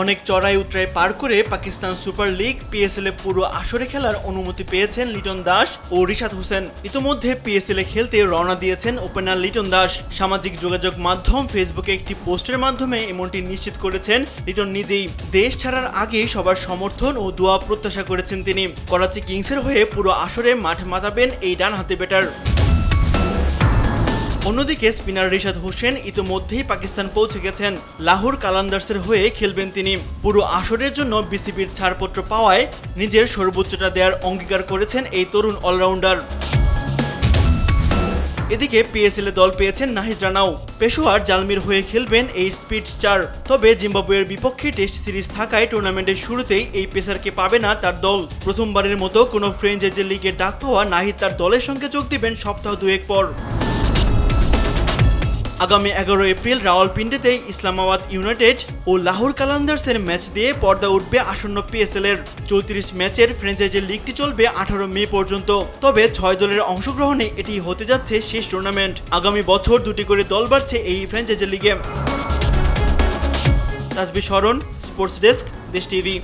অনেক চড়াই উতরাই পার করে পাকিস্তান সুপার লিগ পিএসএল এ পুরো আসরে খেলার অনুমতি পেয়েছেন লিটন দাস ও রিশাদ হোসেন। ইতিমধ্যে পিএসএল এ খেলতে রওনা দিয়েছেন ওপেনার লিটন দাস। সামাজিক যোগাযোগ মাধ্যম ফেসবুকে একটি পোস্টের মাধ্যমে এমনটি নিশ্চিত করেছেন লিটন নিজেই। দেশ ছাড়ার আগে সবার সমর্থন ও দোয়া প্রত্যাশা করেছেন তিনি। করাচি কিংসের হয়ে পুরো আসরে মাঠ মাতাবেন এই ডানহাতি ব্যাটার। অন্যদিকে স্পিনার রিশাদ হোসেন ইতিমধ্যেই পাকিস্তান পৌঁছে গেছেন। লাহোর কালান্দার্সের হয়ে খেলবেন তিনি। পুরো আসরের জন্য বিসিবির ছাড়পত্র পাওয়ায় নিজের সর্বোচ্চটা দেওয়ার অঙ্গীকার করেছেন এই তরুণ অলরাউন্ডার। এদিকে পিএসএল এ দল পেয়েছেন নাহিদ রানাও। পেশোয়ার জালমির হয়ে খেলবেন এই স্পিড স্টার। তবে জিম্বাবুয়ের বিপক্ষে টেস্ট সিরিজ থাকায় টুর্নামেন্টের শুরুতেই এই পেসারকে পাবে না তার দল। প্রথমবারের মতো কোনো ফ্রেঞ্চাইজি লিগে ডাক পাওয়া নাহিদ তার দলের সঙ্গে যোগ দিবেন সপ্তাহ দুয়েক পর। আগামী 11 এপ্রিল রাওয়ালপিন্ডিতে ইসলামাবাদ ইউনাইটেড ও লাহোর কালান্দার্সের ম্যাচ দিয়ে পর্দা উঠবে আসন্ন পিএসএল এর 34 ম্যাচের ফ্র্যাঞ্চাইজি লিগটি চলবে 18 মে পর্যন্ত। তবে 6 দলের অংশগ্রহণে এটি হতে যাচ্ছে শেষ টুর্নামেন্ট। আগামী বছর 2টি করে দল বাড়ছে এই ফ্র্যাঞ্চাইজি লিগে। তাসবিহ শরণ, স্পোর্টস ডেস্ক, দেশ টিভি।